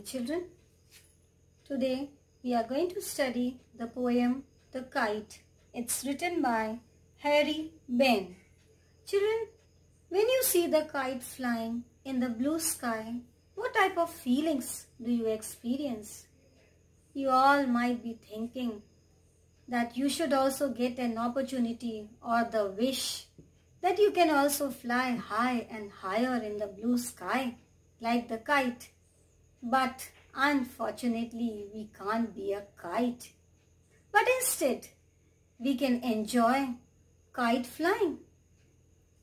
children. Today we are going to study the poem The Kite. It's written by Harry Benn. Children, when you see the kite flying in the blue sky, what type of feelings do you experience? You all might be thinking that you should also get an opportunity or the wish that you can also fly high and higher in the blue sky like the kite. But unfortunately, we can't be a kite. But instead, we can enjoy kite flying.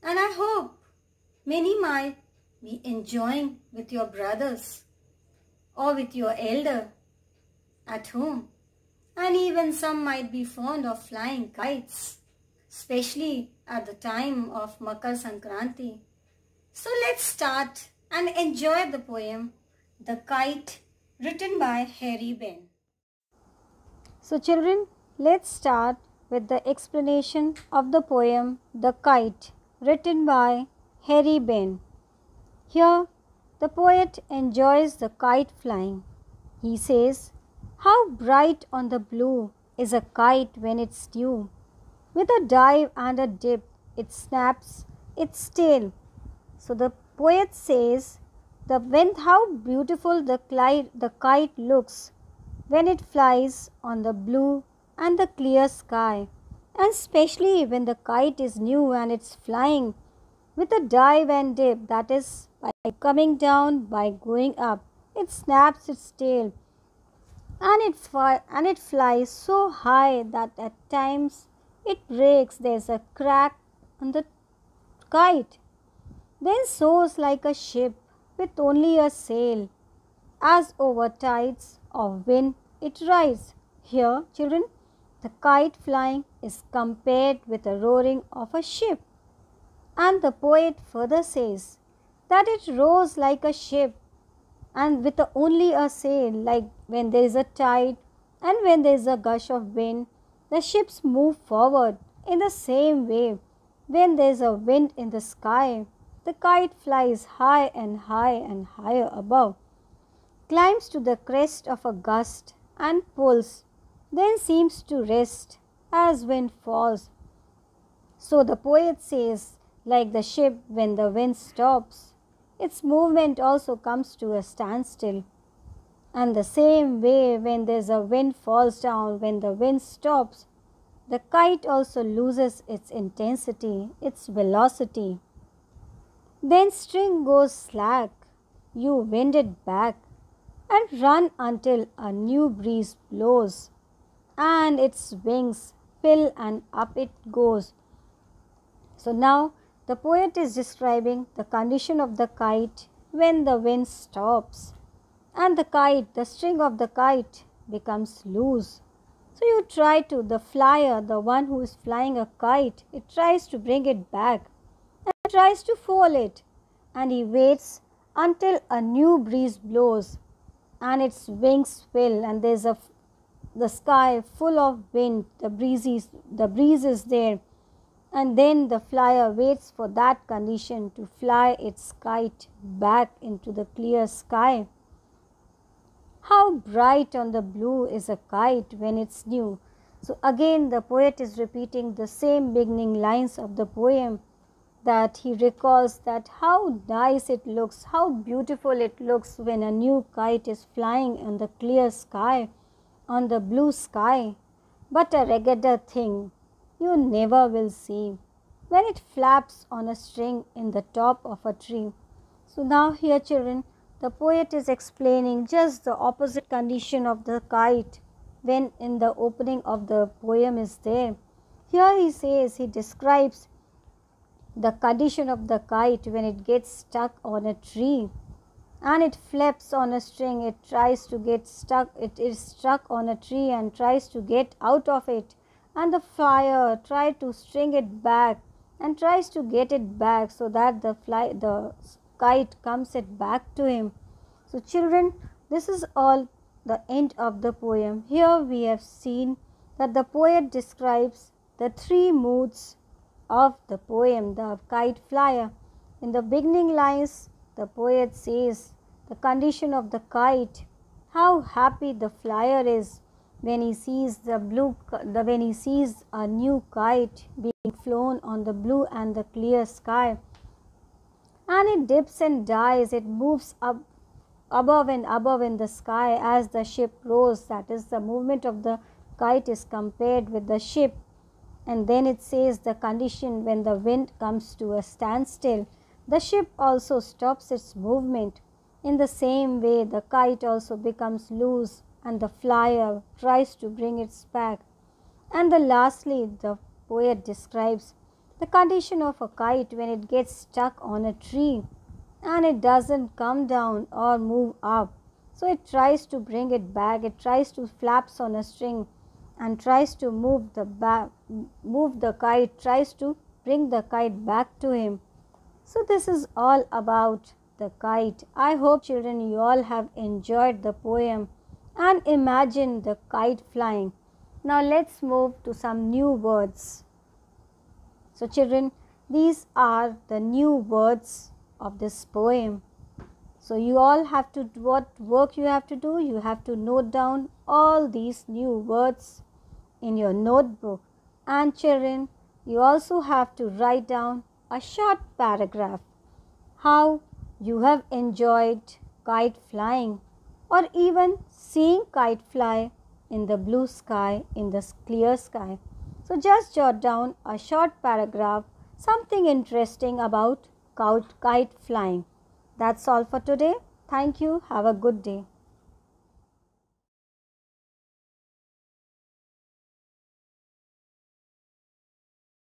And I hope many might be enjoying with your brothers or with your elder at home. And even some might be fond of flying kites, especially at the time of Makar Sankranti. So let's start and enjoy the poem The Kite, written by Harry Benn. So children, let's start with the explanation of the poem The Kite, written by Harry Benn. Here, the poet enjoys the kite flying. He says, "How bright on the blue is a kite when it's due. With a dive and a dip, it snaps its tail." So the poet says, how beautiful the kite looks when it flies on the blue and the clear sky, and especially when the kite is new and it's flying with a dive and dip, that is by coming down, by going up, it snaps its tail and it flies so high that at times it breaks. There's a crack on the kite. Then soars like a ship with only a sail, as over tides of wind it rides. Here, children, the kite flying is compared with the roaring of a ship. And the poet further says that it roars like a ship and with only a sail, like when there is a tide and when there is a gush of wind, the ships move forward. In the same way, when there is a wind in the sky, the kite flies high and higher above, climbs to the crest of a gust and pulls, then seems to rest as wind falls. So the poet says, like the ship when the wind stops, its movement also comes to a standstill. And the same way, when there's a wind falls down, when the wind stops, the kite also loses its intensity, its velocity. Then string goes slack, you wind it back and run until a new breeze blows, and its wings fill and up it goes. So now the poet is describing the condition of the kite when the wind stops and the string of the kite becomes loose. So you try to, the flyer, the one who is flying a kite, it tries to bring it back and tries to fold it, and he waits until a new breeze blows and its wings fill and there's the sky full of wind, the breeze is there, and then the flyer waits for that condition to fly its kite back into the clear sky. How bright on the blue is a kite when it's new. So again the poet is repeating the same beginning lines of the poem, that he recalls that how nice it looks, how beautiful it looks when a new kite is flying in the clear sky, on the blue sky. But a raggeder thing you never will see when it flaps on a string in the top of a tree. So now here, children, the poet is explaining just the opposite condition of the kite when in the opening of the poem is there. Here he says, he describes the condition of the kite when it gets stuck on a tree and it flaps on a string. It tries to get stuck, it is stuck on a tree and tries to get out of it, and the flyer tries to string it back and tries to get it back so that the kite comes it back to him. So children, this is all the end of the poem. Here we have seen that the poet describes the three moods of the poem, the kite flyer. In the beginning lines, the poet says the condition of the kite How happy the flyer is when he sees when he sees a new kite being flown on the blue and the clear sky. And it dips and dies, it moves up above and above in the sky as the ship rows. That is, the movement of the kite is compared with the ship. And then it says the condition when the wind comes to a standstill, the ship also stops its movement. In the same way, the kite also becomes loose and the flyer tries to bring it back. And lastly, the poet describes the condition of a kite when it gets stuck on a tree and it doesn't come down or move up. So it tries to bring it back, it tries to flaps on a string and tries to move the kite, tries to bring the kite back to him. So this is all about the kite. I hope children you all have enjoyed the poem and imagined the kite flying. Now let's move to some new words. So children, these are the new words of this poem. So you all have to, what work you have to do? You have to note down all these new words in your notebook. And children, you also have to write down a short paragraph how you have enjoyed kite flying or even seeing kite fly in the blue sky, in the clear sky. So just jot down a short paragraph, something interesting about kite flying. That's all for today. Thank you. Have a good day.